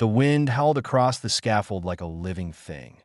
The wind howled across the scaffold like a living thing,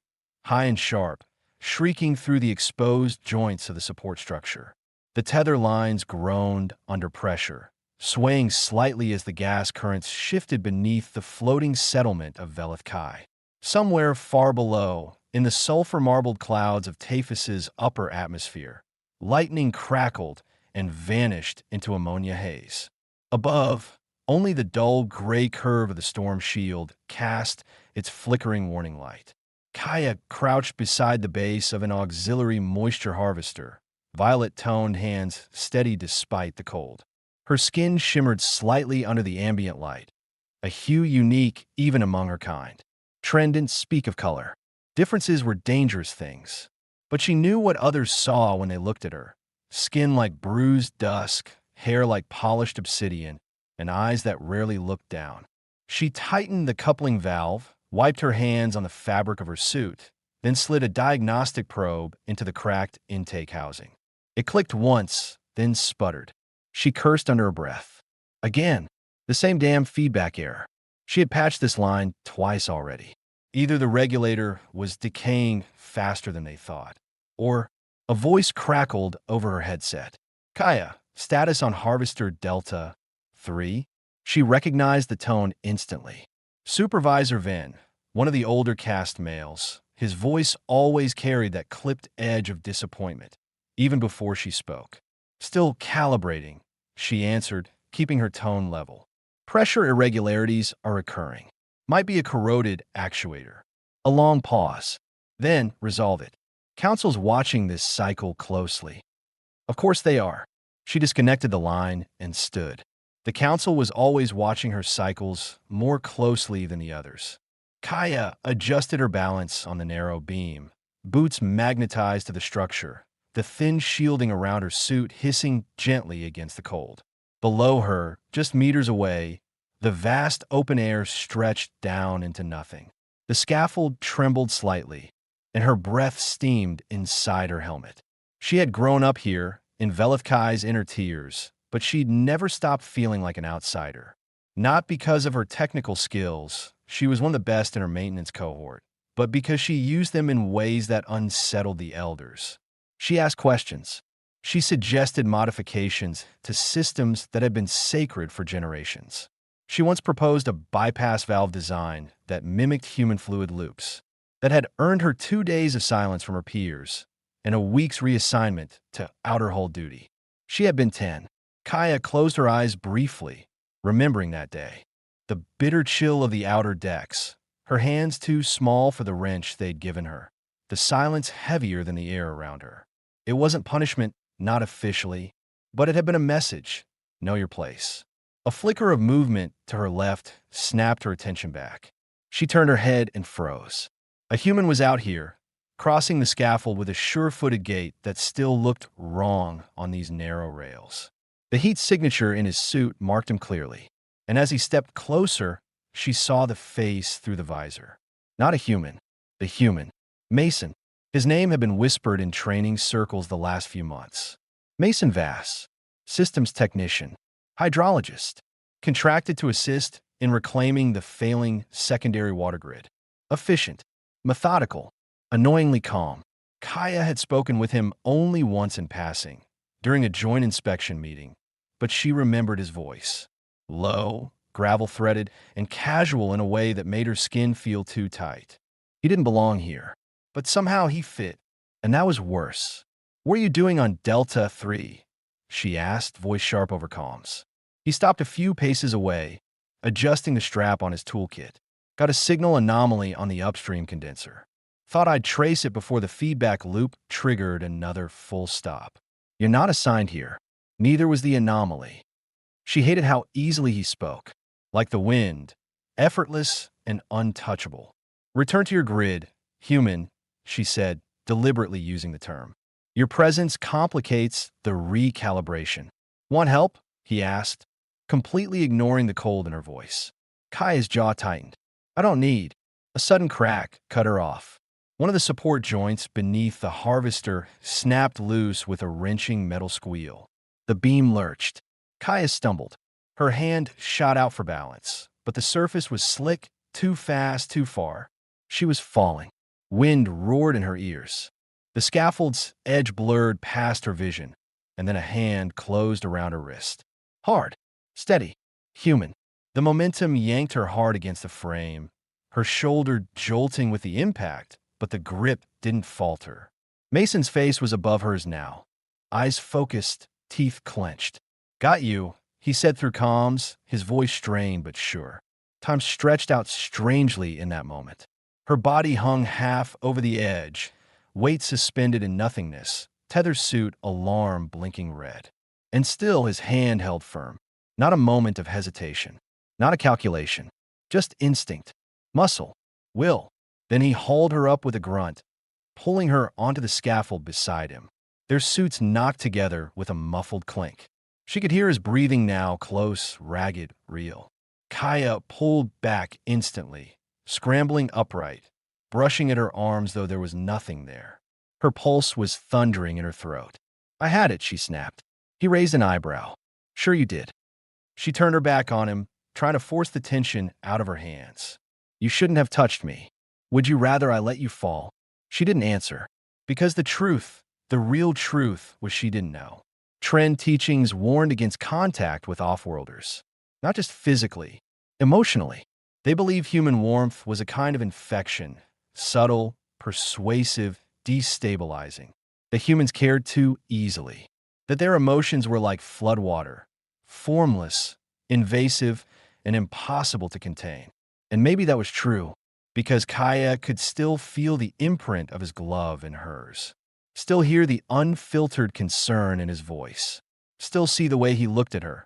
high and sharp, shrieking through the exposed joints of the support structure. The tether lines groaned under pressure, swaying slightly as the gas currents shifted beneath the floating settlement of Velith Kai. Somewhere far below, in the sulfur-marbled clouds of Taphus's upper atmosphere, lightning crackled and vanished into ammonia haze. Above, only the dull gray curve of the storm shield cast its flickering warning light. Kaya crouched beside the base of an auxiliary moisture harvester, violet-toned hands steady despite the cold. Her skin shimmered slightly under the ambient light, a hue unique even among her kind. Trend didn't speak of color. Differences were dangerous things, but she knew what others saw when they looked at her. Skin like bruised dusk, hair like polished obsidian, and eyes that rarely looked down. She tightened the coupling valve, wiped her hands on the fabric of her suit, then slid a diagnostic probe into the cracked intake housing. It clicked once, then sputtered. She cursed under her breath. Again, the same damn feedback error. She had patched this line twice already. Either the regulator was decaying faster than they thought, or a voice crackled over her headset. Kaya, status on Harvester Delta 3? She recognized the tone instantly. Supervisor Ven, one of the older cast males, his voice always carried that clipped edge of disappointment, even before she spoke. Still calibrating, she answered, keeping her tone level. Pressure irregularities are occurring. Might be a corroded actuator. A long pause. Then resolve it. Council's watching this cycle closely. Of course they are. She disconnected the line and stood. The council was always watching her cycles more closely than the others. Kaya adjusted her balance on the narrow beam, boots magnetized to the structure, the thin shielding around her suit hissing gently against the cold. Below her, just meters away, the vast open air stretched down into nothing. The scaffold trembled slightly, and her breath steamed inside her helmet. She had grown up here, in Velith Kai's inner tiers, but she'd never stopped feeling like an outsider. Not because of her technical skills, she was one of the best in her maintenance cohort, but because she used them in ways that unsettled the elders. She asked questions. She suggested modifications to systems that had been sacred for generations. She once proposed a bypass valve design that mimicked human fluid loops, that had earned her 2 days of silence from her peers and a week's reassignment to outer hull duty. She had been 10. Kaya closed her eyes briefly, remembering that day. The bitter chill of the outer decks, her hands too small for the wrench they'd given her, the silence heavier than the air around her. It wasn't punishment, not officially, but it had been a message. Know your place. A flicker of movement to her left snapped her attention back. She turned her head and froze. A human was out here, crossing the scaffold with a sure-footed gait that still looked wrong on these narrow rails. The heat signature in his suit marked him clearly, and as he stepped closer, she saw the face through the visor. Not a human. The human. Mason. His name had been whispered in training circles the last few months. Mason Vass, systems technician, hydrologist, contracted to assist in reclaiming the failing secondary water grid. Efficient, methodical, annoyingly calm. Kaya had spoken with him only once in passing, during a joint inspection meeting, but she remembered his voice. Low, gravel-threaded, and casual in a way that made her skin feel too tight. He didn't belong here, but somehow he fit, and that was worse. "What are you doing on Delta 3?" she asked, voice sharp over comms. He stopped a few paces away, adjusting the strap on his toolkit. Got a signal anomaly on the upstream condenser. Thought I'd trace it before the feedback loop triggered another full stop. You're not assigned here. Neither was the anomaly. She hated how easily he spoke. Like the wind, effortless and untouchable. Return to your grid, human, she said, deliberately using the term. Your presence complicates the recalibration. Want help? He asked, completely ignoring the cold in her voice. Kaya's jaw tightened. I don't need. A sudden crack cut her off. One of the support joints beneath the harvester snapped loose with a wrenching metal squeal. The beam lurched. Kaya stumbled. Her hand shot out for balance, but the surface was slick Too fast, too far. She was falling. Wind roared in her ears. The scaffold's edge blurred past her vision, and then a hand closed around her wrist. Hard, steady, human. The momentum yanked her hard against the frame, her shoulder jolting with the impact, but the grip didn't falter. Mason's face was above hers now, eyes focused, teeth clenched. Got you, he said through comms, his voice strained but sure. Time stretched out strangely in that moment. Her body hung half over the edge, weight suspended in nothingness, tether suit alarm blinking red. And still his hand held firm. Not a moment of hesitation, not a calculation, just instinct, muscle, will. Then he hauled her up with a grunt, pulling her onto the scaffold beside him. Their suits knocked together with a muffled clink. She could hear his breathing now, close, ragged, real. Kaya pulled back instantly, scrambling upright, brushing at her arms though there was nothing there. Her pulse was thundering in her throat. I had it, she snapped. He raised an eyebrow. Sure you did. She turned her back on him, trying to force the tension out of her hands. You shouldn't have touched me. Would you rather I let you fall? She didn't answer. Because the truth, the real truth, was she didn't know. Trend teachings warned against contact with offworlders. Not just physically, emotionally. They believed human warmth was a kind of infection, subtle, persuasive, destabilizing. That humans cared too easily. That their emotions were like floodwater, formless, invasive, and impossible to contain. And maybe that was true, because Kaya could still feel the imprint of his glove in hers. Still hear the unfiltered concern in his voice. Still see the way he looked at her.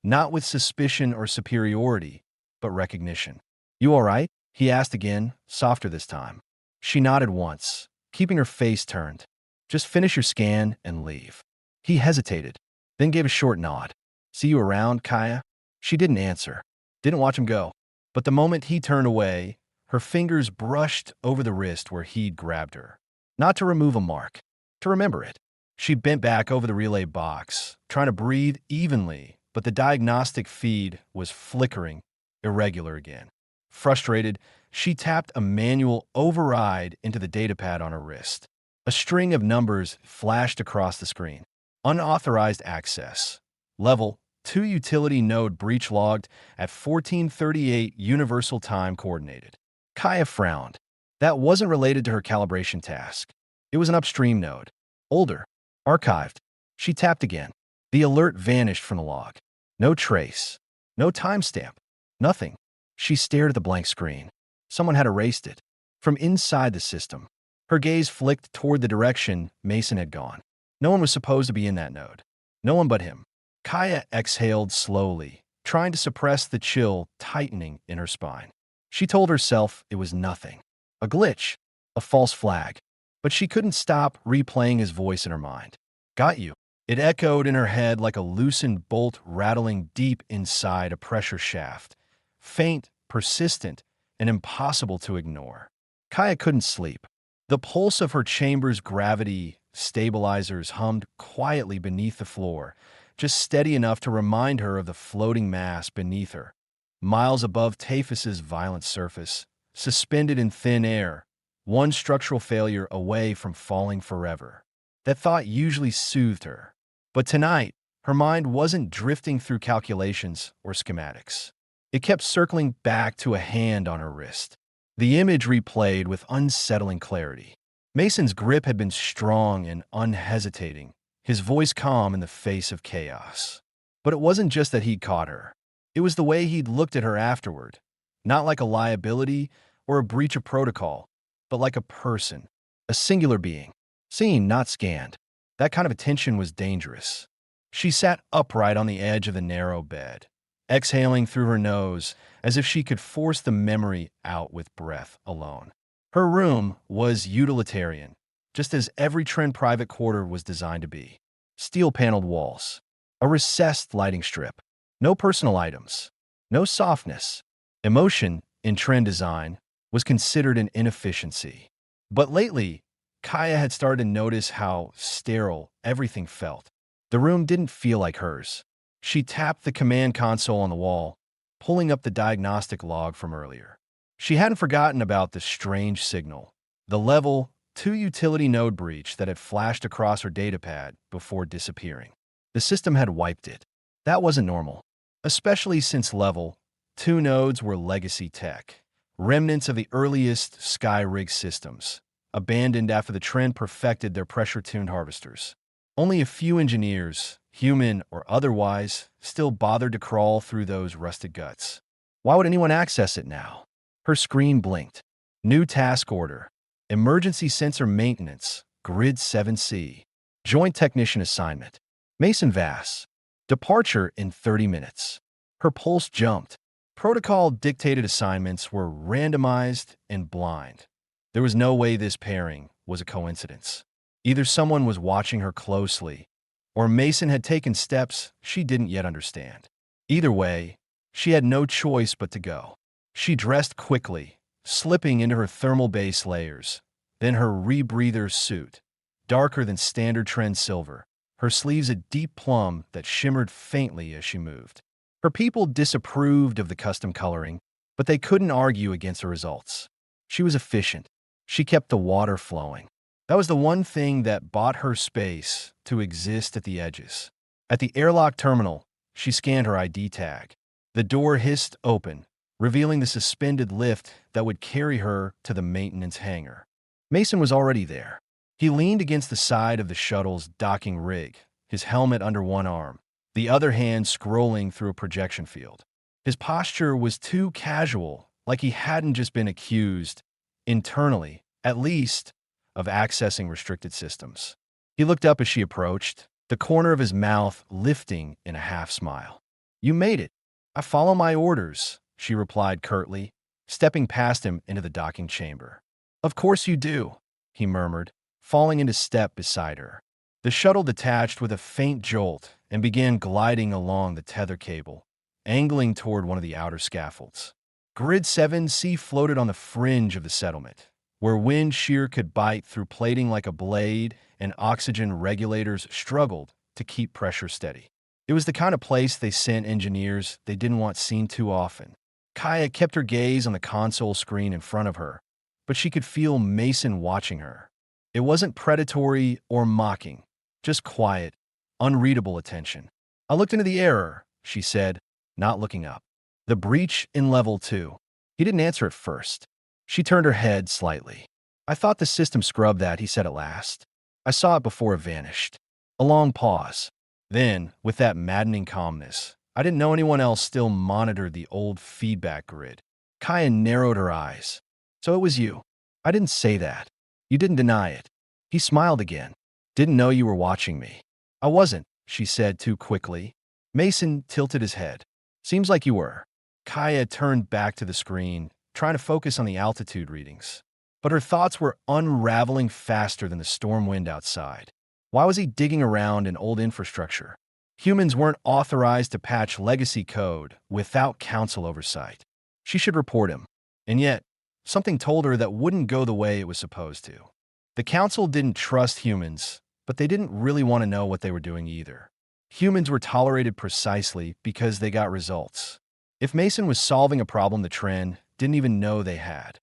Not with suspicion or superiority, but recognition. You all right? He asked again, softer this time. She nodded once, keeping her face turned. Just finish your scan and leave. He hesitated, then gave a short nod. See you around, Kaya? She didn't answer, didn't watch him go. But the moment he turned away, her fingers brushed over the wrist where he'd grabbed her. Not to remove a mark, to remember it. She bent back over the relay box, trying to breathe evenly, but the diagnostic feed was flickering, irregular again. Frustrated, she tapped a manual override into the datapad on her wrist. A string of numbers flashed across the screen. Unauthorized access. Level 2 utility node breach logged at 1438 Universal Time Coordinated. Kaya frowned. That wasn't related to her calibration task. It was an upstream node. Older. Archived. She tapped again. The alert vanished from the log. No trace. No timestamp. Nothing. She stared at the blank screen. Someone had erased it. From inside the system. Her gaze flicked toward the direction Mason had gone. No one was supposed to be in that node. No one but him. Kaya exhaled slowly, trying to suppress the chill tightening in her spine. She told herself it was nothing. A glitch. A false flag. But she couldn't stop replaying his voice in her mind. Got you. It echoed in her head like a loosened bolt rattling deep inside a pressure shaft. Faint, persistent, and impossible to ignore. Kaya couldn't sleep. The pulse of her chamber's gravity stabilizers hummed quietly beneath the floor, just steady enough to remind her of the floating mass beneath her, miles above Taphus's violent surface, suspended in thin air, one structural failure away from falling forever. That thought usually soothed her. But tonight, her mind wasn't drifting through calculations or schematics. It kept circling back to a hand on her wrist. The image replayed with unsettling clarity. Mason's grip had been strong and unhesitating, his voice calm in the face of chaos. But it wasn't just that he'd caught her. It was the way he'd looked at her afterward, not like a liability or a breach of protocol, but like a person, a singular being, seen, not scanned. That kind of attention was dangerous. She sat upright on the edge of the narrow bed, exhaling through her nose as if she could force the memory out with breath alone. Her room was utilitarian, just as every Trend private quarter was designed to be. Steel-paneled walls, a recessed lighting strip, no personal items, no softness. Emotion, in Trend design, was considered an inefficiency. But lately, Kaya had started to notice how sterile everything felt. The room didn't feel like hers. She tapped the command console on the wall, pulling up the diagnostic log from earlier. She hadn't forgotten about the strange signal, the level 2 utility node breach that had flashed across her datapad before disappearing. The system had wiped it. That wasn't normal, especially since level 2 nodes were legacy tech, remnants of the earliest sky-rig systems, abandoned after the trend perfected their pressure-tuned harvesters. Only a few engineers, human or otherwise, still bothered to crawl through those rusted guts. Why would anyone access it now? Her screen blinked. New task order. Emergency sensor maintenance. Grid 7C. Joint technician assignment. Mason Vass. Departure in 30 minutes. Her pulse jumped. Protocol-dictated assignments were randomized and blind. There was no way this pairing was a coincidence. Either someone was watching her closely, or Mason had taken steps she didn't yet understand. Either way, she had no choice but to go. She dressed quickly, slipping into her thermal base layers, then her rebreather suit, darker than standard trend silver, her sleeves a deep plum that shimmered faintly as she moved. Her people disapproved of the custom coloring, but they couldn't argue against the results. She was efficient. She kept the water flowing. That was the one thing that bought her space to exist at the edges. At the airlock terminal, she scanned her ID tag. The door hissed open, revealing the suspended lift that would carry her to the maintenance hangar. Mason was already there. He leaned against the side of the shuttle's docking rig, his helmet under one arm, the other hand scrolling through a projection field. His posture was too casual, like he hadn't just been accused, internally, at least, of accessing restricted systems. He looked up as she approached, the corner of his mouth lifting in a half-smile. "You made it. I follow my orders," she replied curtly, stepping past him into the docking chamber. "Of course you do," he murmured, falling into step beside her. The shuttle detached with a faint jolt and began gliding along the tether cable, angling toward one of the outer scaffolds. Grid 7C floated on the fringe of the settlement, where wind shear could bite through plating like a blade and oxygen regulators struggled to keep pressure steady. It was the kind of place they sent engineers they didn't want seen too often. Kaya kept her gaze on the console screen in front of her, but she could feel Mason watching her. It wasn't predatory or mocking, just quiet, unreadable attention. "I looked into the error," she said, not looking up. "The breach in level 2. He didn't answer at first. She turned her head slightly. "I thought the system scrubbed that," he said at last. "I saw it before it vanished." A long pause. Then, with that maddening calmness, "I didn't know anyone else still monitored the old feedback grid." Kaya narrowed her eyes. "So it was you." "I didn't say that. You didn't deny it." He smiled again. "Didn't know you were watching me." "I wasn't," she said too quickly. Mason tilted his head. "Seems like you were." Kaya turned back to the screen, trying to focus on the altitude readings. But her thoughts were unraveling faster than the storm wind outside. Why was he digging around in old infrastructure? Humans weren't authorized to patch legacy code without council oversight. She should report him. And yet, something told her that wouldn't go the way it was supposed to. The council didn't trust humans, but they didn't really want to know what they were doing either. Humans were tolerated precisely because they got results. If Mason was solving a problem the Tren didn't even know they had,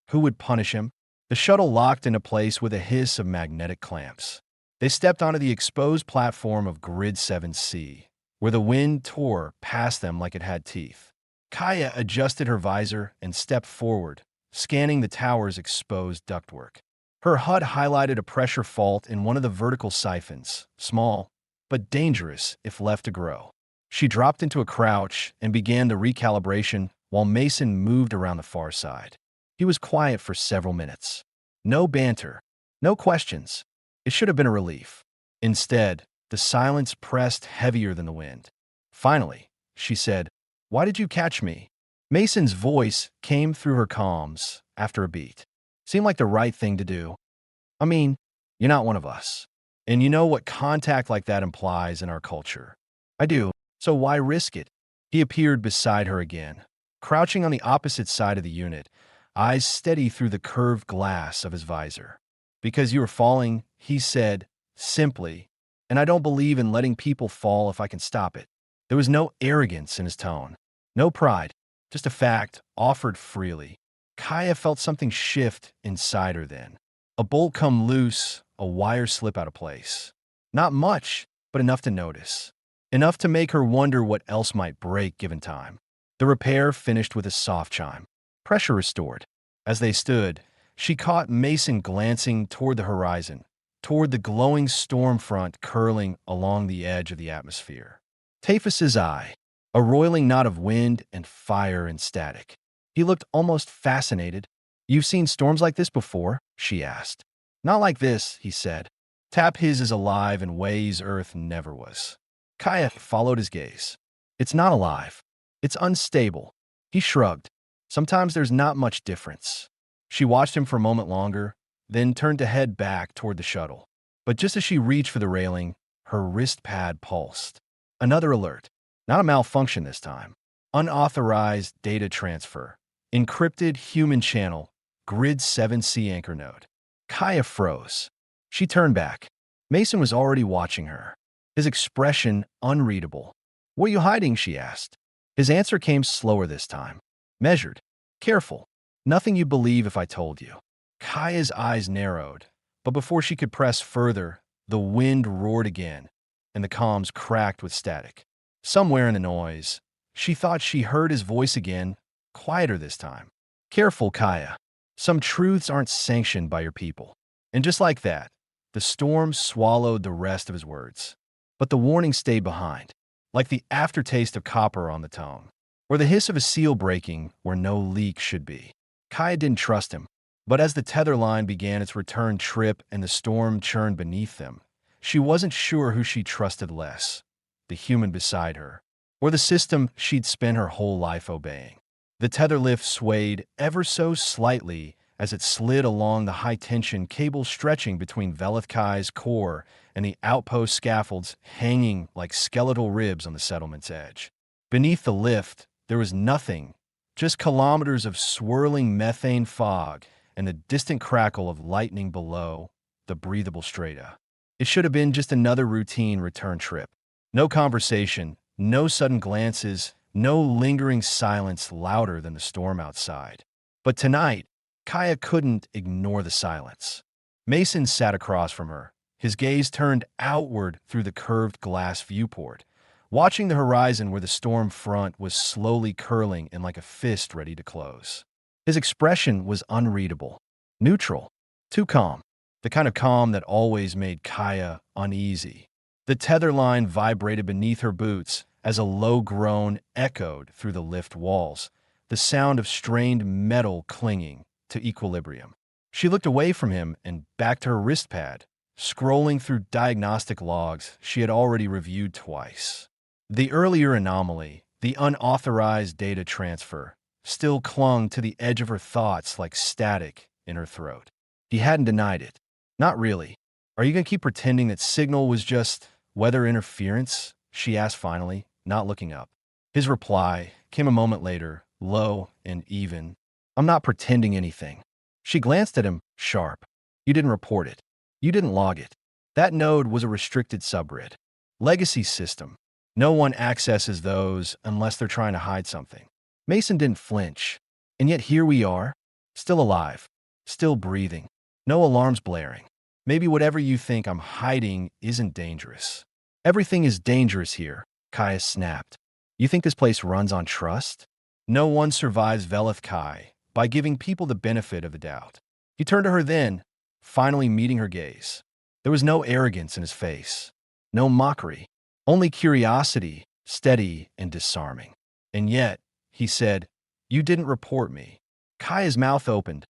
who would punish him? The shuttle locked into place with a hiss of magnetic clamps. They stepped onto the exposed platform of Grid 7C, where the wind tore past them like it had teeth. Kaya adjusted her visor and stepped forward, scanning the tower's exposed ductwork. Her HUD highlighted a pressure fault in one of the vertical siphons, small, but dangerous if left to grow. She dropped into a crouch and began the recalibration while Mason moved around the far side. He was quiet for several minutes. No banter, no questions. It should have been a relief. Instead, the silence pressed heavier than the wind. Finally, she said, "Why did you catch me?" Mason's voice came through her comms after a beat. "Seemed like the right thing to do. I mean, you're not one of us. And you know what contact like that implies in our culture." "I do, so why risk it?" He appeared beside her again, crouching on the opposite side of the unit, eyes steady through the curved glass of his visor. "Because you were falling," he said, simply, "and I don't believe in letting people fall if I can stop it." There was no arrogance in his tone, no pride, just a fact offered freely. Kaya felt something shift inside her then. A bolt come loose, a wire slip out of place. Not much, but enough to notice. Enough to make her wonder what else might break given time. The repair finished with a soft chime. Pressure restored. As they stood, she caught Mason glancing toward the horizon, toward the glowing storm front curling along the edge of the atmosphere. Tafus's eye, a roiling knot of wind and fire and static. He looked almost fascinated. "You've seen storms like this before?" she asked. "Not like this," he said. "Tap his is alive in ways Earth never was." Kaya followed his gaze. "It's not alive. It's unstable." He shrugged. "Sometimes there's not much difference." She watched him for a moment longer, then turned to head back toward the shuttle. But just as she reached for the railing, her wrist pad pulsed. Another alert. Not a malfunction this time. Unauthorized data transfer. Encrypted human channel. Grid 7C anchor node. Kaya froze. She turned back. Mason was already watching her. His expression unreadable. "What are you hiding?" she asked. His answer came slower this time. Measured. Careful. "Nothing you'd believe if I told you." Kaya's eyes narrowed, but before she could press further, the wind roared again, and the comms cracked with static. Somewhere in the noise, she thought she heard his voice again, quieter this time. "Careful, Kaya. Some truths aren't sanctioned by your people." And just like that, the storm swallowed the rest of his words. But the warning stayed behind, like the aftertaste of copper on the tongue, or the hiss of a seal breaking where no leak should be. Kaya didn't trust him, but as the tether line began its return trip and the storm churned beneath them, she wasn't sure who she trusted less, the human beside her, or the system she'd spent her whole life obeying. The tether lift swayed ever so slightly as it slid along the high-tension cable stretching between Velith Kai's core and the outpost scaffolds hanging like skeletal ribs on the settlement's edge. Beneath the lift, there was nothing, just kilometers of swirling methane fog and the distant crackle of lightning below the breathable strata. It should have been just another routine return trip. No conversation, no sudden glances, no lingering silence louder than the storm outside. But tonight, Kaya couldn't ignore the silence. Mason sat across from her, his gaze turned outward through the curved glass viewport, watching the horizon where the storm front was slowly curling in like a fist ready to close. His expression was unreadable, neutral, too calm, the kind of calm that always made Kaya uneasy. The tether line vibrated beneath her boots as a low groan echoed through the lift walls, the sound of strained metal clinging to equilibrium. She looked away from him and back to her wrist pad, scrolling through diagnostic logs she had already reviewed twice. The earlier anomaly, the unauthorized data transfer, still clung to the edge of her thoughts like static in her throat. He hadn't denied it. "Not really. Are you going to keep pretending that signal was just weather interference?" she asked finally, not looking up. His reply came a moment later, low and even. "I'm not pretending anything." She glanced at him, sharp. "You didn't report it. You didn't log it. That node was a restricted subgrid. Legacy system. No one accesses those unless they're trying to hide something." Mason didn't flinch. "And yet here we are, still alive, still breathing. No alarms blaring. Maybe whatever you think I'm hiding isn't dangerous." "Everything is dangerous here," Kaya snapped. "You think this place runs on trust? No one survives Velith Kai by giving people the benefit of the doubt." He turned to her then, finally meeting her gaze. There was no arrogance in his face, no mockery, only curiosity, steady and disarming. "And yet," he said, "you didn't report me." Kaya's mouth opened,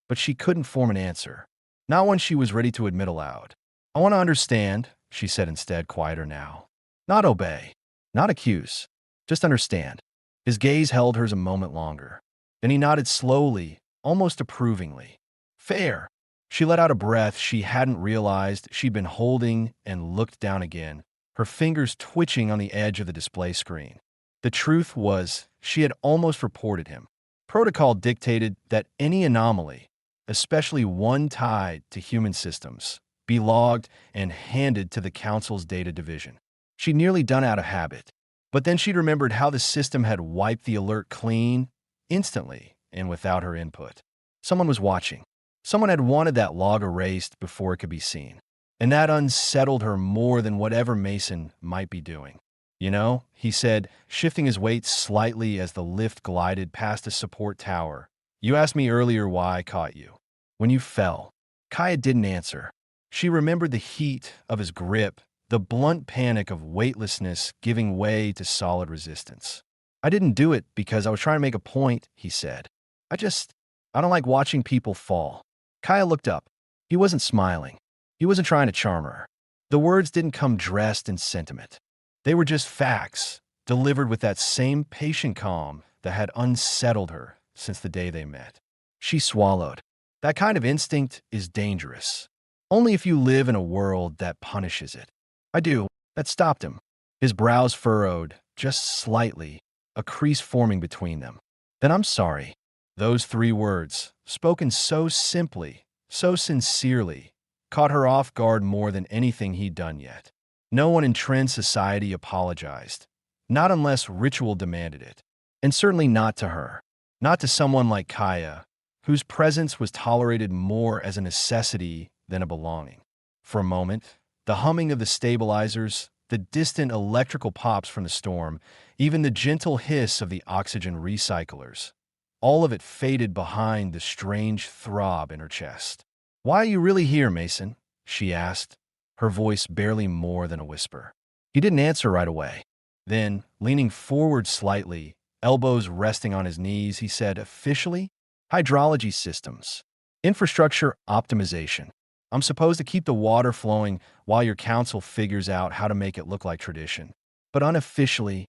but she couldn't form an answer, not one she was ready to admit aloud. "I want to understand," she said instead, quieter now. "Not obey, not accuse, just understand." His gaze held hers a moment longer. Then he nodded slowly, almost approvingly. "Fair." She let out a breath she hadn't realized she'd been holding and looked down again, her fingers twitching on the edge of the display screen. The truth was, she had almost reported him. Protocol dictated that any anomaly, especially one tied to human systems, be logged and handed to the Council's data division. She'd nearly done out of habit, but then she'd remembered how the system had wiped the alert clean, instantly, and without her input. Someone was watching. Someone had wanted that log erased before it could be seen. And that unsettled her more than whatever Mason might be doing. You know, he said, shifting his weight slightly as the lift glided past a support tower. You asked me earlier why I caught you. When you fell. Kaya didn't answer. She remembered the heat of his grip, the blunt panic of weightlessness giving way to solid resistance. I didn't do it because I was trying to make a point, he said. I don't like watching people fall. Kaya looked up. He wasn't smiling. He wasn't trying to charm her. The words didn't come dressed in sentiment. They were just facts, delivered with that same patient calm that had unsettled her since the day they met. She swallowed. That kind of instinct is dangerous. Only if you live in a world that punishes it. I do. That stopped him. His brows furrowed, just slightly, a crease forming between them. Then I'm sorry. Those 3 words, spoken so simply, so sincerely, caught her off guard more than anything he'd done yet. No one in trend society apologized, not unless ritual demanded it, and certainly not to her, not to someone like Kaya, whose presence was tolerated more as a necessity than a belonging. For a moment, the humming of the stabilizers, the distant electrical pops from the storm, even the gentle hiss of the oxygen recyclers, all of it faded behind the strange throb in her chest. "Why are you really here, Mason?" she asked, her voice barely more than a whisper. He didn't answer right away. Then, leaning forward slightly, elbows resting on his knees, he said, officially, hydrology systems, infrastructure optimization. I'm supposed to keep the water flowing while your council figures out how to make it look like tradition. But unofficially,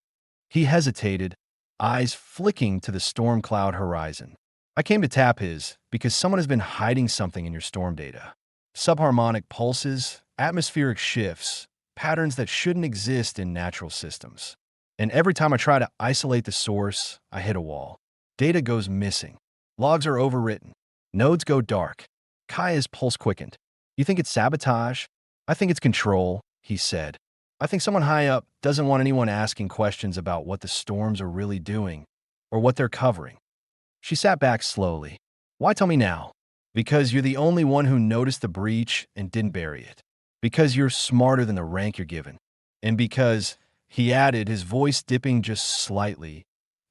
he hesitated, eyes flicking to the storm cloud horizon. I came to tap his because someone has been hiding something in your storm data. Subharmonic pulses, atmospheric shifts, patterns that shouldn't exist in natural systems. And every time I try to isolate the source, I hit a wall. Data goes missing. Logs are overwritten. Nodes go dark. Kaya's pulse quickened. You think it's sabotage? I think it's control, he said. I think someone high up doesn't want anyone asking questions about what the storms are really doing or what they're covering. She sat back slowly. Why tell me now? Because you're the only one who noticed the breach and didn't bury it. Because you're smarter than the rank you're given. And because, he added, his voice dipping just slightly,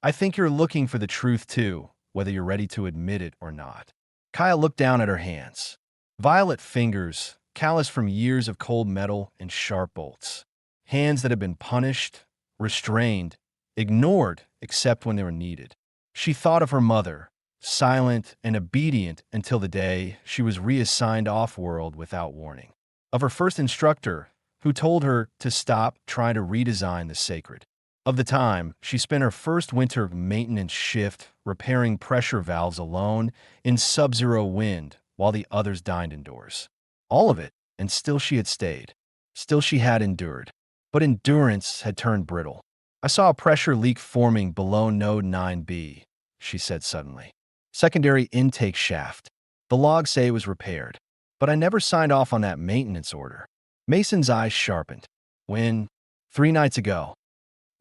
I think you're looking for the truth too, whether you're ready to admit it or not. Kaya looked down at her hands. Violet fingers, calloused from years of cold metal and sharp bolts. Hands that had been punished, restrained, ignored except when they were needed. She thought of her mother, silent and obedient until the day she was reassigned off-world without warning. Of her first instructor, who told her to stop trying to redesign the sacred. Of the time she spent her first winter maintenance shift repairing pressure valves alone in sub-zero wind while the others dined indoors. All of it, and still she had stayed. Still she had endured. But endurance had turned brittle. I saw a pressure leak forming below Node 9B, she said suddenly. Secondary intake shaft. The logs say it was repaired. But I never signed off on that maintenance order. Mason's eyes sharpened. When? 3 nights ago.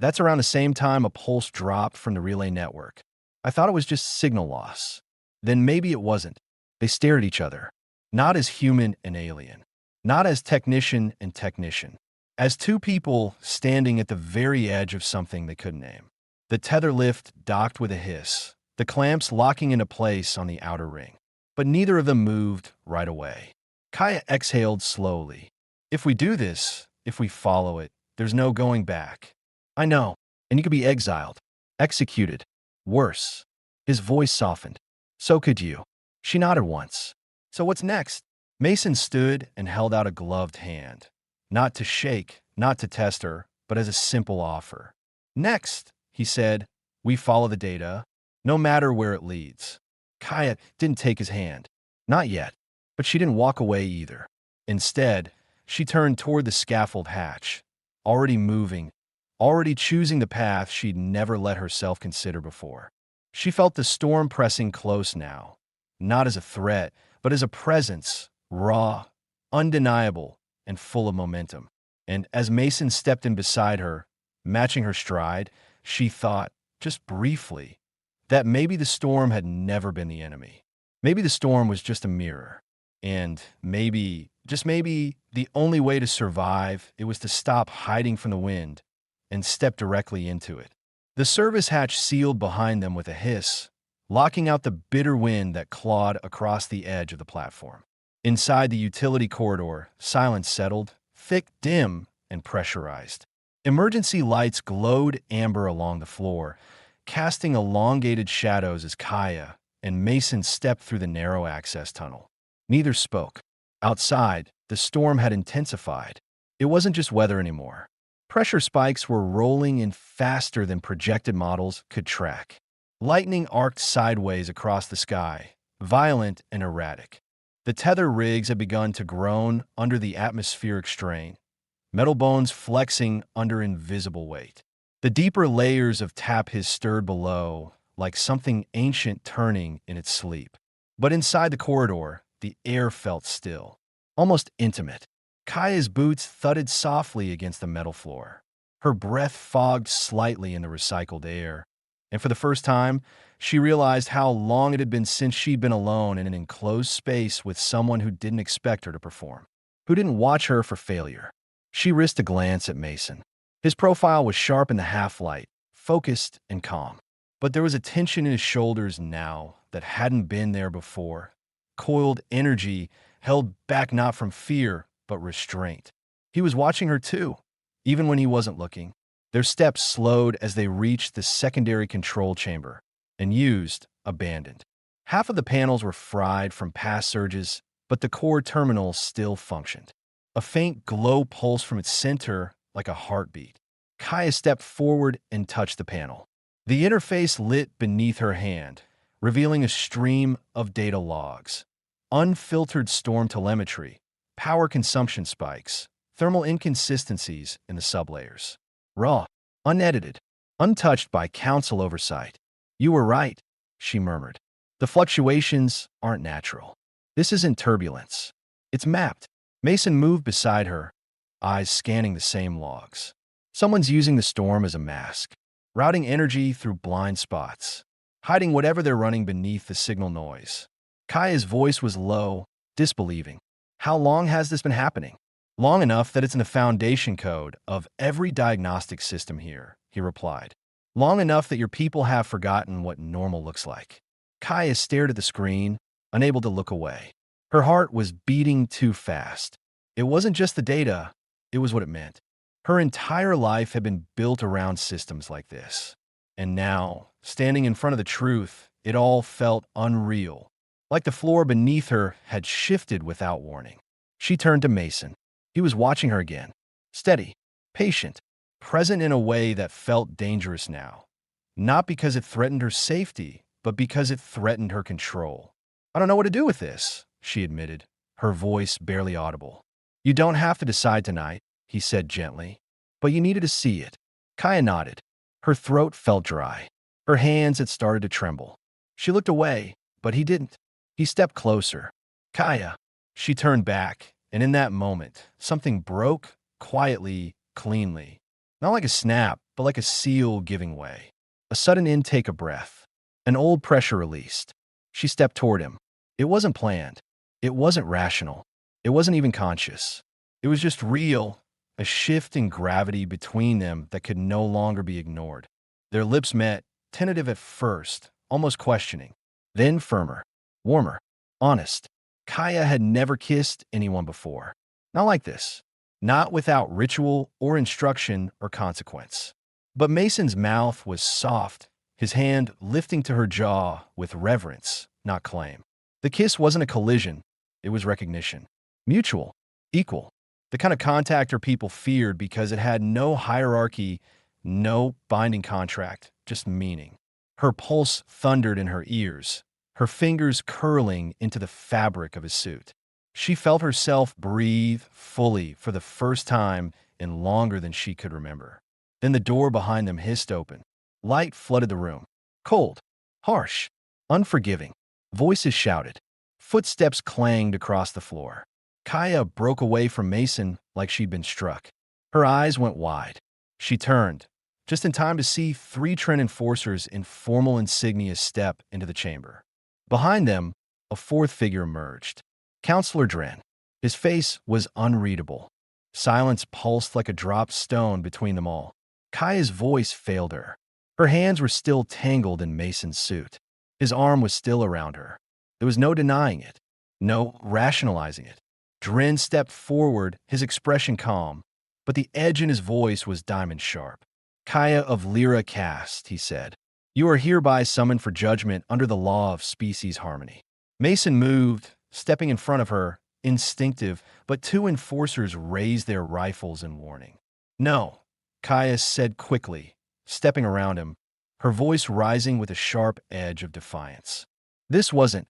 That's around the same time a pulse dropped from the relay network. I thought it was just signal loss. Then maybe it wasn't. They stared at each other. Not as human and alien. Not as technician and technician. As 2 people standing at the very edge of something they couldn't name. The tether lift docked with a hiss, the clamps locking into place on the outer ring. But neither of them moved right away. Kaya exhaled slowly. If we do this, if we follow it, there's no going back. I know, and you could be exiled, executed, worse. His voice softened. So could you. She nodded once. So what's next? Mason stood and held out a gloved hand. Not to shake, not to test her, but as a simple offer. Next, he said, we follow the data, no matter where it leads. Kaya didn't take his hand. Not yet. But she didn't walk away either. Instead, she turned toward the scaffold hatch, already moving, already choosing the path she'd never let herself consider before. She felt the storm pressing close now, not as a threat, but as a presence, raw, undeniable, and full of momentum. And as Mason stepped in beside her, matching her stride, she thought, just briefly, That maybe the storm had never been the enemy. Maybe the storm was just a mirror. And maybe, just maybe, the only way to survive, it was to stop hiding from the wind and step directly into it. The service hatch sealed behind them with a hiss, locking out the bitter wind that clawed across the edge of the platform. Inside the utility corridor, silence settled, thick, dim, and pressurized. Emergency lights glowed amber along the floor, casting elongated shadows as Kaya and Mason stepped through the narrow access tunnel. Neither spoke. Outside, the storm had intensified. It wasn't just weather anymore. Pressure spikes were rolling in faster than projected models could track. Lightning arced sideways across the sky, violent and erratic. The tether rigs had begun to groan under the atmospheric strain, metal bones flexing under invisible weight. The deeper layers of tap hiss stirred below, like something ancient turning in its sleep. But inside the corridor, the air felt still, almost intimate. Kaya's boots thudded softly against the metal floor. Her breath fogged slightly in the recycled air, and for the first time, she realized how long it had been since she'd been alone in an enclosed space with someone who didn't expect her to perform, who didn't watch her for failure. She risked a glance at Mason. His profile was sharp in the half-light, focused and calm. But there was a tension in his shoulders now that hadn't been there before. Coiled energy held back not from fear, but restraint. He was watching her too, even when he wasn't looking. Their steps slowed as they reached the secondary control chamber, unused, abandoned. Half of the panels were fried from past surges, but the core terminal still functioned. A faint glow pulsed from its center like a heartbeat. Kaya stepped forward and touched the panel. The interface lit beneath her hand, revealing a stream of data logs. Unfiltered storm telemetry, power consumption spikes, thermal inconsistencies in the sublayers. Raw, unedited, untouched by council oversight. "You were right," she murmured. "The fluctuations aren't natural. This isn't turbulence. It's mapped." Mason moved beside her, eyes scanning the same logs. Someone's using the storm as a mask, routing energy through blind spots, hiding whatever they're running beneath the signal noise. Kaya's voice was low, disbelieving. "How long has this been happening?" "Long enough that it's in the foundation code of every diagnostic system here," he replied. "Long enough that your people have forgotten what normal looks like." Kaya stared at the screen, unable to look away. Her heart was beating too fast. It wasn't just the data, it was what it meant. Her entire life had been built around systems like this. And now, standing in front of the truth, it all felt unreal, like the floor beneath her had shifted without warning. She turned to Mason. He was watching her again, steady, patient, present in a way that felt dangerous now. Not because it threatened her safety, but because it threatened her control. "I don't know what to do with this," she admitted, her voice barely audible. "You don't have to decide tonight," he said gently, "but you needed to see it." Kaya nodded. Her throat felt dry. Her hands had started to tremble. She looked away, but he didn't. He stepped closer. "Kaya." She turned back, and in that moment, something broke, quietly, cleanly. Not like a snap, but like a seal giving way. A sudden intake of breath. An old pressure released. She stepped toward him. It wasn't planned. It wasn't rational. It wasn't even conscious. It was just real, a shift in gravity between them that could no longer be ignored. Their lips met, tentative at first, almost questioning, then firmer, warmer, honest. Kaya had never kissed anyone before. Not like this. Not without ritual or instruction or consequence. But Mason's mouth was soft, his hand lifting to her jaw with reverence, not claim. The kiss wasn't a collision, it was recognition. Mutual, equal. The kind of contact her people feared because it had no hierarchy, no binding contract, just meaning. Her pulse thundered in her ears, her fingers curling into the fabric of his suit. She felt herself breathe fully for the first time in longer than she could remember. Then the door behind them hissed open. Light flooded the room. Cold, harsh, unforgiving. Voices shouted. Footsteps clanged across the floor. Kaya broke away from Mason like she'd been struck. Her eyes went wide. She turned, just in time to see 3 Tren enforcers in formal insignia step into the chamber. Behind them, a 4th figure emerged. Counselor Dren. His face was unreadable. Silence pulsed like a dropped stone between them all. Kaya's voice failed her. Her hands were still tangled in Mason's suit. His arm was still around her. There was no denying it, no rationalizing it. Dren stepped forward, his expression calm, but the edge in his voice was diamond sharp. Kaya of Lyra Caste, he said. You are hereby summoned for judgment under the law of species harmony. Mason moved, stepping in front of her, instinctive, but 2 enforcers raised their rifles in warning. No, Kaya said quickly, stepping around him, her voice rising with a sharp edge of defiance. This wasn't.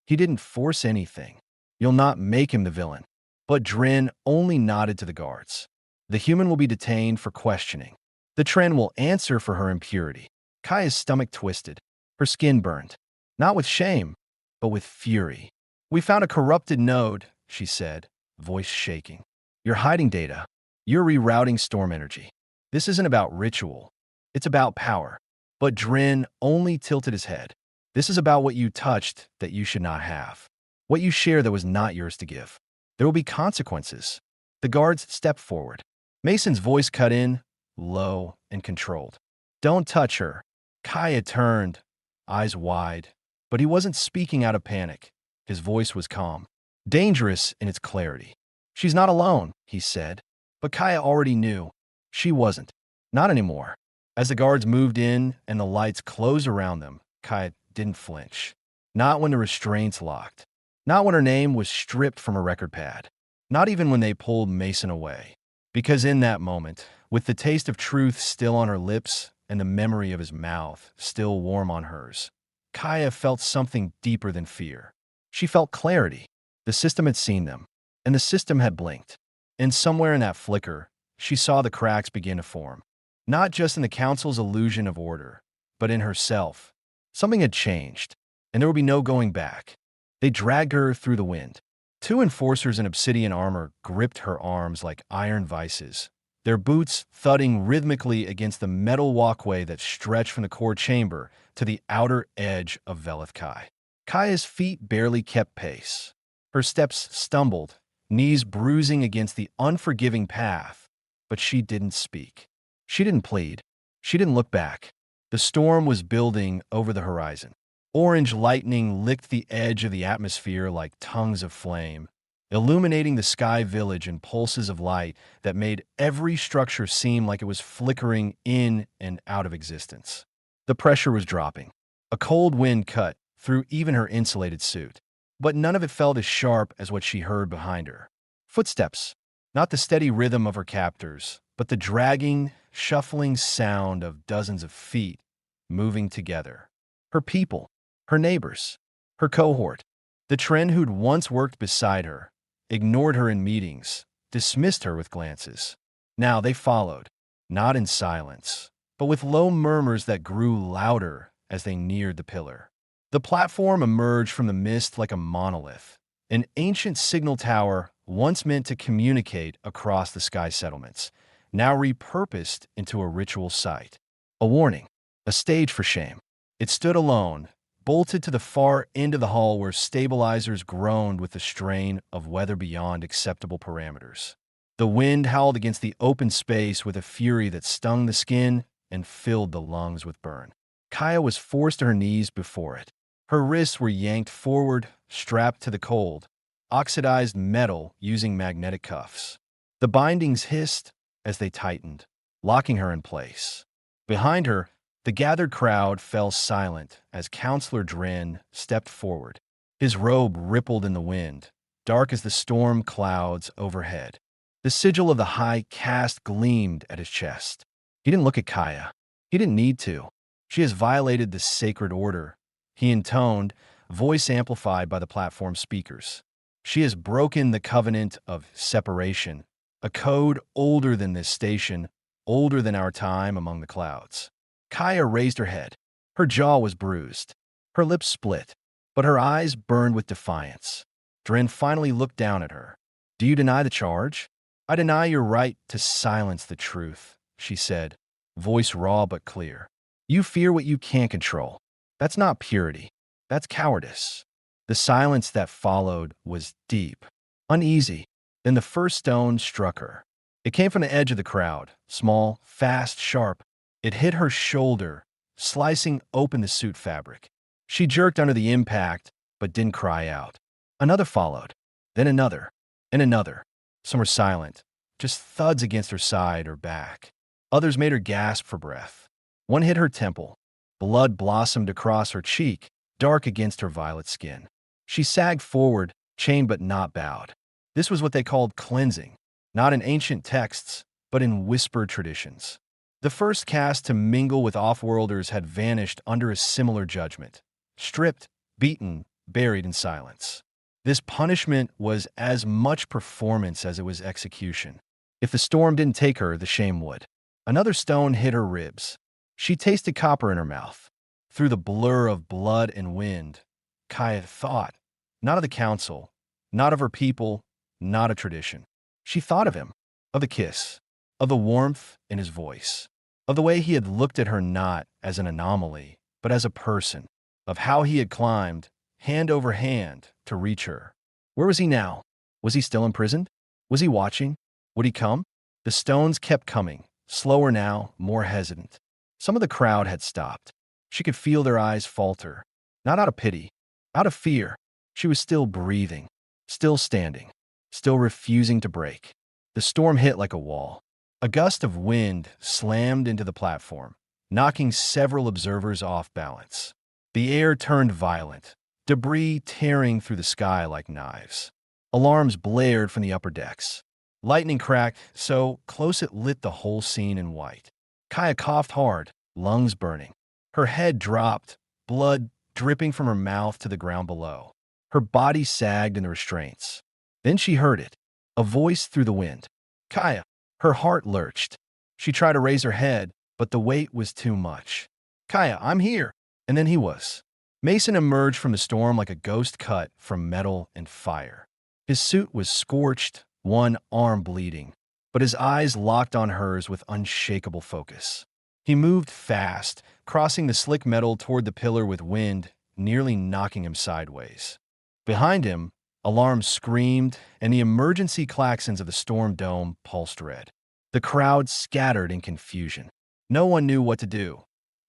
He didn't force anything. You'll not make him the villain. But Dren only nodded to the guards. The human will be detained for questioning. The Tren will answer for her impurity. Kaya's stomach twisted. Her skin burned. Not with shame, but with fury. We found a corrupted node, she said, voice shaking. You're hiding data. You're rerouting storm energy. This isn't about ritual. It's about power. But Dren only tilted his head. This is about what you touched that you should not have. What you share that was not yours to give. There will be consequences. The guards stepped forward. Mason's voice cut in, low and controlled. Don't touch her. Kaya turned, eyes wide. But he wasn't speaking out of panic. His voice was calm, dangerous in its clarity. She's not alone, he said. But Kaya already knew. She wasn't. Not anymore. As the guards moved in and the lights closed around them, Kaya didn't flinch. Not when the restraints locked. Not when her name was stripped from a record pad. Not even when they pulled Mason away. Because in that moment, with the taste of truth still on her lips and the memory of his mouth still warm on hers, Kaya felt something deeper than fear. She felt clarity. The system had seen them, and the system had blinked. And somewhere in that flicker, she saw the cracks begin to form. Not just in the council's illusion of order, but in herself. Something had changed, and there would be no going back. They dragged her through the wind. 2 enforcers in obsidian armor gripped her arms like iron vices, their boots thudding rhythmically against the metal walkway that stretched from the core chamber to the outer edge of Velith Kai. Kaya's feet barely kept pace. Her steps stumbled, knees bruising against the unforgiving path, but she didn't speak. She didn't plead. She didn't look back. The storm was building over the horizon. Orange lightning licked the edge of the atmosphere like tongues of flame, illuminating the sky village in pulses of light that made every structure seem like it was flickering in and out of existence. The pressure was dropping. A cold wind cut through even her insulated suit, but none of it felt as sharp as what she heard behind her. Footsteps, not the steady rhythm of her captors, but the dragging, shuffling sound of dozens of feet moving together. Her people, her neighbors, her cohort, the Tren who'd once worked beside her, ignored her in meetings, dismissed her with glances. Now they followed, not in silence, but with low murmurs that grew louder as they neared the pillar. The platform emerged from the mist like a monolith, an ancient signal tower once meant to communicate across the sky settlements, now repurposed into a ritual site. A warning, a stage for shame. It stood alone, bolted to the far end of the hall where stabilizers groaned with the strain of weather beyond acceptable parameters. The wind howled against the open space with a fury that stung the skin and filled the lungs with burn. Kaya was forced to her knees before it. Her wrists were yanked forward, strapped to the cold, oxidized metal using magnetic cuffs. The bindings hissed as they tightened, locking her in place. Behind her, the gathered crowd fell silent as Counselor Dren stepped forward. His robe rippled in the wind, dark as the storm clouds overhead. The sigil of the High Caste gleamed at his chest. He didn't look at Kaya. He didn't need to. She has violated the sacred order, he intoned, voice amplified by the platform speakers. She has broken the covenant of separation, a code older than this station, older than our time among the clouds. Kaya raised her head. Her jaw was bruised. Her lips split, but her eyes burned with defiance. Dren finally looked down at her. Do you deny the charge? I deny your right to silence the truth, she said, voice raw but clear. You fear what you can't control. That's not purity. That's cowardice. The silence that followed was deep, uneasy. Then the first stone struck her. It came from the edge of the crowd, small, fast, sharp. It hit her shoulder, slicing open the suit fabric. She jerked under the impact, but didn't cry out. Another followed, then another, and another. Some were silent, just thuds against her side or back. Others made her gasp for breath. One hit her temple. Blood blossomed across her cheek, dark against her violet skin. She sagged forward, chained but not bowed. This was what they called cleansing, not in ancient texts, but in whispered traditions. The first caste to mingle with off-worlders had vanished under a similar judgment, stripped, beaten, buried in silence. This punishment was as much performance as it was execution. If the storm didn't take her, the shame would. Another stone hit her ribs. She tasted copper in her mouth. Through the blur of blood and wind, Kaya thought, not of the council, not of her people, not a tradition. She thought of him, of the kiss, of the warmth in his voice, of the way he had looked at her not as an anomaly, but as a person, of how he had climbed, hand over hand, to reach her. Where was he now? Was he still imprisoned? Was he watching? Would he come? The stones kept coming, slower now, more hesitant. Some of the crowd had stopped. She could feel their eyes falter, not out of pity, out of fear. She was still breathing, still standing, still refusing to break. The storm hit like a wall. A gust of wind slammed into the platform, knocking several observers off balance. The air turned violent, debris tearing through the sky like knives. Alarms blared from the upper decks. Lightning cracked so close it lit the whole scene in white. Kaya coughed hard, lungs burning. Her head dropped, blood dripping from her mouth to the ground below. Her body sagged in the restraints. Then she heard it, a voice through the wind. Kaya. Her heart lurched. She tried to raise her head, but the weight was too much. Kaya, I'm here. And then he was. Mason emerged from the storm like a ghost cut from metal and fire. His suit was scorched, one arm bleeding, but his eyes locked on hers with unshakable focus. He moved fast, crossing the slick metal toward the pillar with wind, nearly knocking him sideways. Behind him, alarms screamed, and the emergency klaxons of the storm dome pulsed red. The crowd scattered in confusion. No one knew what to do.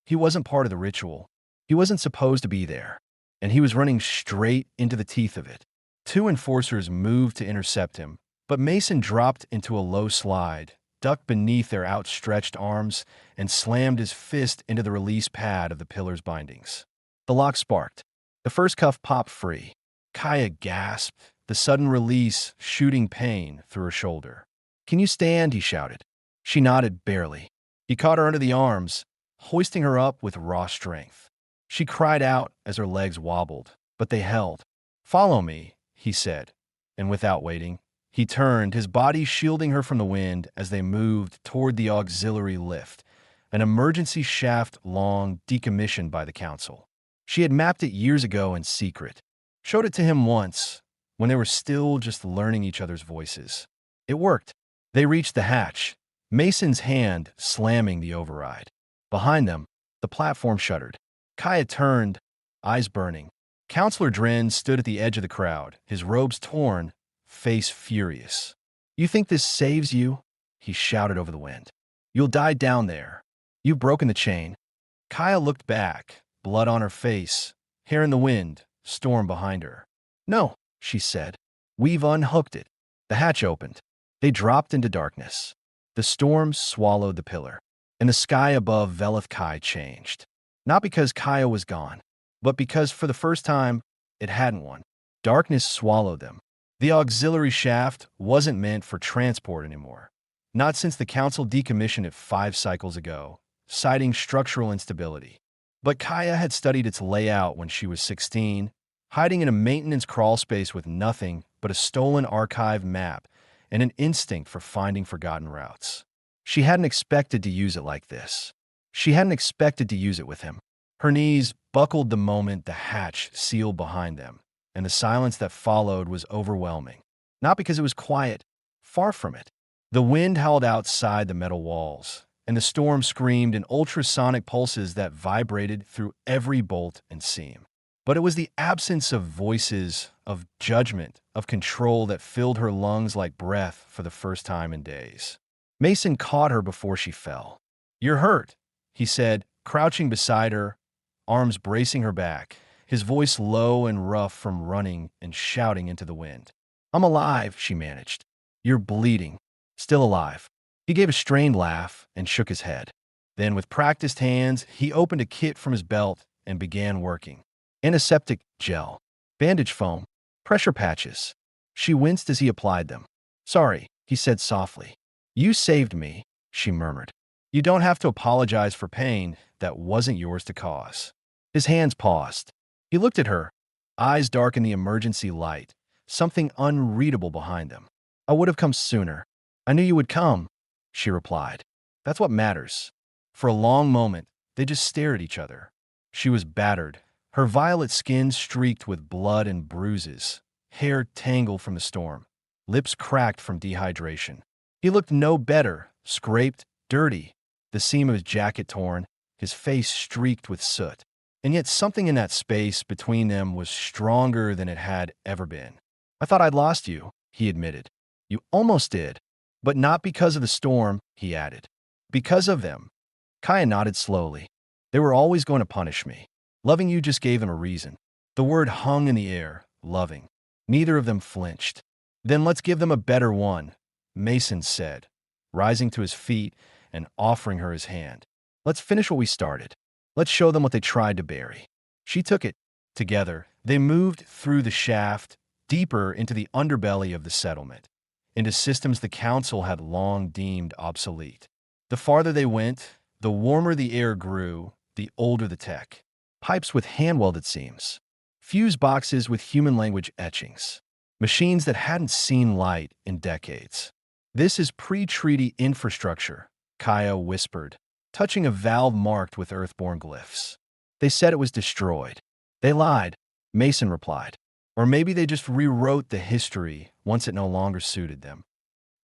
He wasn't part of the ritual. He wasn't supposed to be there, and he was running straight into the teeth of it. Two enforcers moved to intercept him, but Mason dropped into a low slide, ducked beneath their outstretched arms, and slammed his fist into the release pad of the pillar's bindings. The lock sparked. The first cuff popped free. Kaya gasped, the sudden release shooting pain through her shoulder. "Can you stand?" he shouted. She nodded barely. He caught her under the arms, hoisting her up with raw strength. She cried out as her legs wobbled, but they held. "Follow me," he said, and without waiting, he turned, his body shielding her from the wind as they moved toward the auxiliary lift, an emergency shaft long decommissioned by the council. She had mapped it years ago in secret, showed it to him once, when they were still just learning each other's voices. It worked. They reached the hatch, Mason's hand slamming the override. Behind them, the platform shuddered. Kaya turned, eyes burning. Counselor Dren stood at the edge of the crowd, his robes torn, face furious. "You think this saves you?" he shouted over the wind. "You'll die down there. You've broken the chain." Kaya looked back, blood on her face, hair in the wind, storm behind her. "No," she said. "We've unhooked it." The hatch opened. They dropped into darkness. The storm swallowed the pillar, and the sky above Velith Kai changed. Not because Kaya was gone, but because for the first time, it hadn't one. Darkness swallowed them. The auxiliary shaft wasn't meant for transport anymore. Not since the council decommissioned it 5 cycles ago, citing structural instability. But Kaya had studied its layout when she was 16, hiding in a maintenance crawlspace with nothing but a stolen archive map and an instinct for finding forgotten routes. She hadn't expected to use it like this. She hadn't expected to use it with him. Her knees buckled the moment the hatch sealed behind them, and the silence that followed was overwhelming. Not because it was quiet, far from it. The wind howled outside the metal walls, and the storm screamed in ultrasonic pulses that vibrated through every bolt and seam. But it was the absence of voices, of judgment, of control that filled her lungs like breath for the first time in days. Mason caught her before she fell. "You're hurt," he said, crouching beside her, arms bracing her back, his voice low and rough from running and shouting into the wind. "I'm alive," she managed. "You're bleeding. Still alive." He gave a strained laugh and shook his head. Then, with practiced hands, he opened a kit from his belt and began working. Antiseptic gel, bandage foam, pressure patches. She winced as he applied them. "Sorry," he said softly. "You saved me," she murmured. "You don't have to apologize for pain that wasn't yours to cause." His hands paused. He looked at her, eyes dark in the emergency light, something unreadable behind them. "I would have come sooner. I knew you would come," she replied. "That's what matters." For a long moment, they just stared at each other. She was battered, her violet skin streaked with blood and bruises, hair tangled from the storm, lips cracked from dehydration. He looked no better, scraped, dirty, the seam of his jacket torn, his face streaked with soot. And yet something in that space between them was stronger than it had ever been. "I thought I'd lost you," he admitted. "You almost did. But not because of the storm," he added. "Because of them." Kaya nodded slowly. "They were always going to punish me. Loving you just gave them a reason." The word hung in the air, loving. Neither of them flinched. "Then let's give them a better one," Mason said, rising to his feet and offering her his hand. "Let's finish what we started. Let's show them what they tried to bury." She took it. Together, they moved through the shaft, deeper into the underbelly of the settlement, into systems the council had long deemed obsolete. The farther they went, the warmer the air grew, the older the tech. Pipes with hand-welded seams, fuse boxes with human language etchings, machines that hadn't seen light in decades. "This is pre-treaty infrastructure," Kaya whispered, touching a valve marked with earthborn glyphs. "They said it was destroyed." "They lied," Mason replied. "Or maybe they just rewrote the history once it no longer suited them."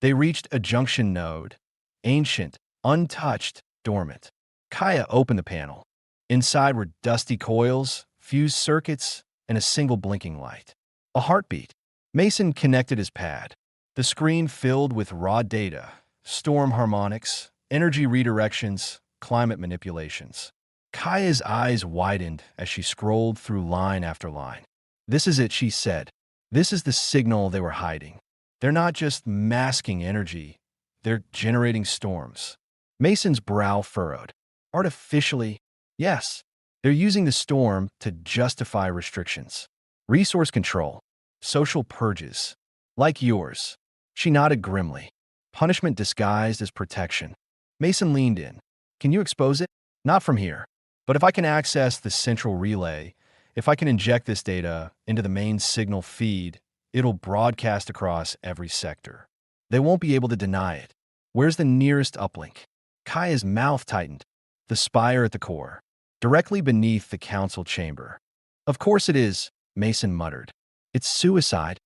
They reached a junction node, ancient, untouched, dormant. Kaya opened the panel. Inside were dusty coils, fused circuits, and a single blinking light. A heartbeat. Mason connected his pad. The screen filled with raw data, storm harmonics, energy redirections, climate manipulations. Kaya's eyes widened as she scrolled through line after line. "This is it," she said. "This is the signal they were hiding. They're not just masking energy, they're generating storms." Mason's brow furrowed. "Artificially, yes. They're using the storm to justify restrictions. Resource control, social purges. Like yours." She nodded grimly. "Punishment disguised as protection." Mason leaned in. "Can you expose it?" "Not from here. But if I can access the central relay, if I can inject this data into the main signal feed, it'll broadcast across every sector. They won't be able to deny it." "Where's the nearest uplink?" Kaya's mouth tightened. "The spire at the core, directly beneath the council chamber." "Of course it is," Mason muttered. "It's suicide."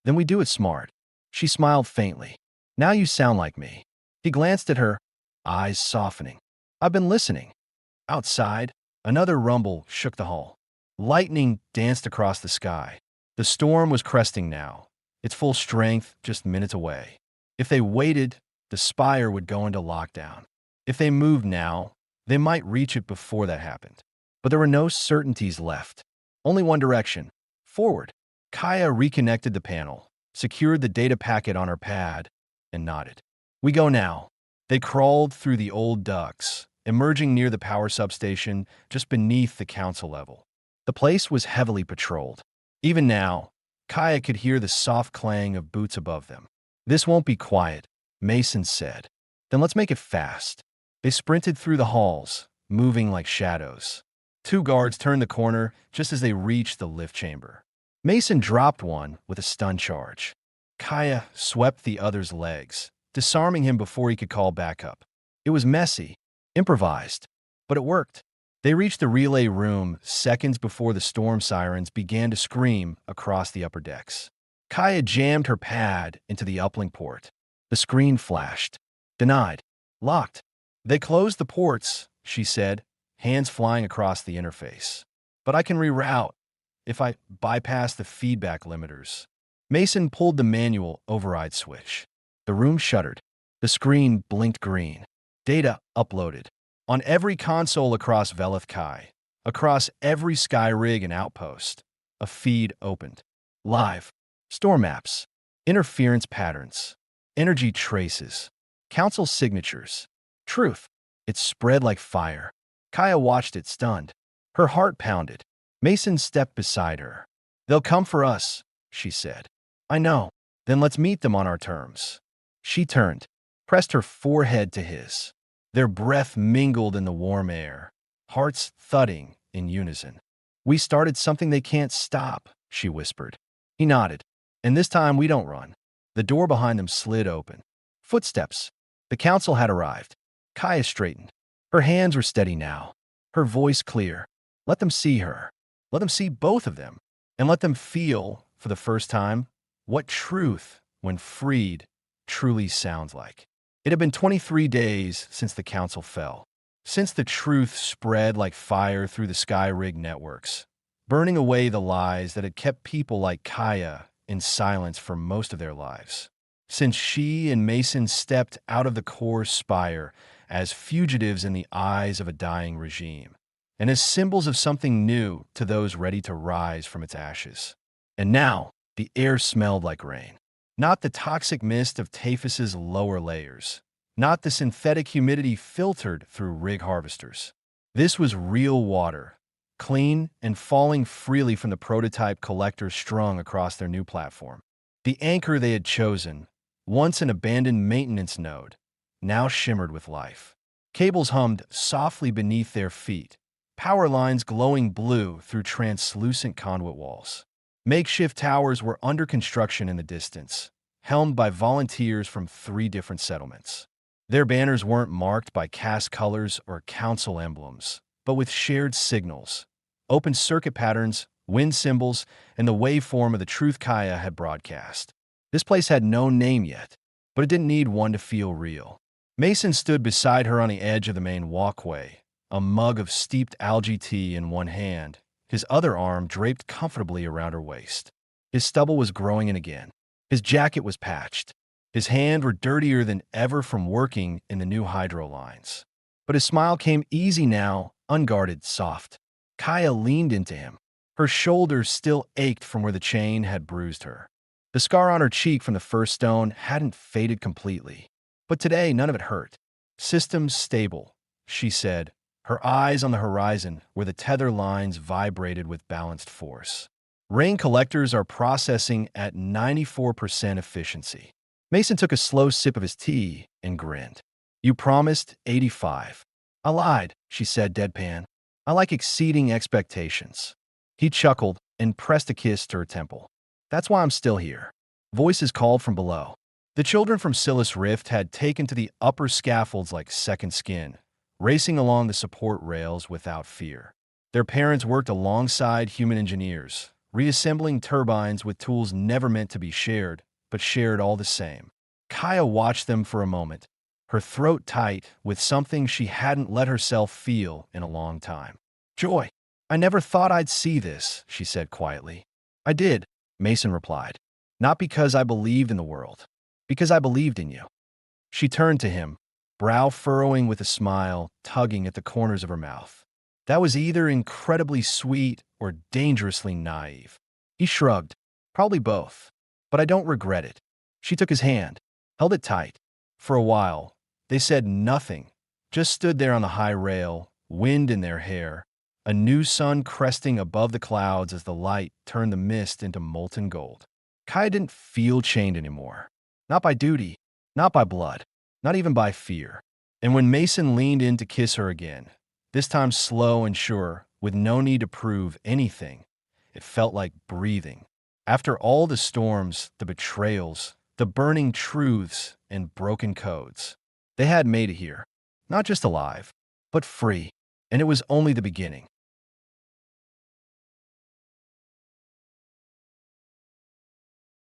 "Then we do it smart." She smiled faintly. "Now you sound like me." He glanced at her, eyes softening. "I've been listening." Outside, another rumble shook the hall. Lightning danced across the sky. The storm was cresting now, its full strength just minutes away. If they waited, the spire would go into lockdown. If they moved now, they might reach it before that happened. But there were no certainties left. Only one direction: forward. Kaya reconnected the panel, secured the data packet on her pad, and nodded. "We go now." They crawled through the old ducts, emerging near the power substation just beneath the council level. The place was heavily patrolled. Even now, Kaya could hear the soft clang of boots above them. "This won't be quiet," Mason said. "Then let's make it fast." They sprinted through the halls, moving like shadows. Two guards turned the corner just as they reached the lift chamber. Mason dropped one with a stun charge. Kaya swept the other's legs, disarming him before he could call backup. It was messy, improvised, but it worked. They reached the relay room seconds before the storm sirens began to scream across the upper decks. Kaya jammed her pad into the uplink port. The screen flashed. "Denied. Locked." They closed the ports, she said, hands flying across the interface. But I can reroute if I bypass the feedback limiters. Mason pulled the manual override switch. The room shuddered. The screen blinked green. Data uploaded. On every console across Velith Kai, across every sky rig and outpost, a feed opened. Live. Store maps. Interference patterns. Energy traces. Council signatures. Truth. It spread like fire. Kaya watched it stunned. Her heart pounded. Mason stepped beside her. They'll come for us, she said. I know. Then let's meet them on our terms. She turned, pressed her forehead to his. Their breath mingled in the warm air, hearts thudding in unison. We started something they can't stop, she whispered. He nodded. And this time we don't run. The door behind them slid open. Footsteps. The council had arrived. Kaya straightened. Her hands were steady now, her voice clear. Let them see her. Let them see both of them. And let them feel, for the first time, what truth, when freed, truly sounds like. It had been 23 days since the council fell, since the truth spread like fire through the sky rig networks, burning away the lies that had kept people like Kaya in silence for most of their lives. Since she and Mason stepped out of the core spire as fugitives in the eyes of a dying regime, and as symbols of something new to those ready to rise from its ashes. And now, the air smelled like rain. Not the toxic mist of Taphus's lower layers, not the synthetic humidity filtered through rig harvesters. This was real water, clean and falling freely from the prototype collectors strung across their new platform. The anchor they had chosen, once an abandoned maintenance node, now shimmered with life. Cables hummed softly beneath their feet, power lines glowing blue through translucent conduit walls. Makeshift towers were under construction in the distance, helmed by volunteers from 3 different settlements. Their banners weren't marked by caste colors or council emblems, but with shared signals, open circuit patterns, wind symbols, and the waveform of the truth Kaya had broadcast. This place had no name yet, but it didn't need one to feel real. Mason stood beside her on the edge of the main walkway, a mug of steeped algae tea in one hand, his other arm draped comfortably around her waist. His stubble was growing in again. His jacket was patched. His hands were dirtier than ever from working in the new hydro lines. But his smile came easy now, unguarded, soft. Kaya leaned into him. Her shoulders still ached from where the chain had bruised her. The scar on her cheek from the first stone hadn't faded completely. But today, none of it hurt. Systems stable, she said, her eyes on the horizon where the tether lines vibrated with balanced force. Rain collectors are processing at 94% efficiency. Mason took a slow sip of his tea and grinned. You promised 85. I lied, she said deadpan. I like exceeding expectations. He chuckled and pressed a kiss to her temple. That's why I'm still here. Voices called from below. The children from Silas Rift had taken to the upper scaffolds like second skin, racing along the support rails without fear. Their parents worked alongside human engineers, reassembling turbines with tools never meant to be shared, but shared all the same. Kaya watched them for a moment, her throat tight with something she hadn't let herself feel in a long time. Joy. I never thought I'd see this, she said quietly. I did, Mason replied. Not because I believed in the world, because I believed in you. She turned to him, brow furrowing with a smile, tugging at the corners of her mouth. That was either incredibly sweet or dangerously naive. He shrugged. Probably both. But I don't regret it. She took his hand, held it tight. For a while, they said nothing, just stood there on the high rail, wind in their hair, a new sun cresting above the clouds as the light turned the mist into molten gold. Kai didn't feel chained anymore. Not by duty, not by blood, not even by fear. And when Mason leaned in to kiss her again, this time slow and sure, with no need to prove anything, it felt like breathing. After all the storms, the betrayals, the burning truths, and broken codes, they had made it here. Not just alive, but free. And it was only the beginning.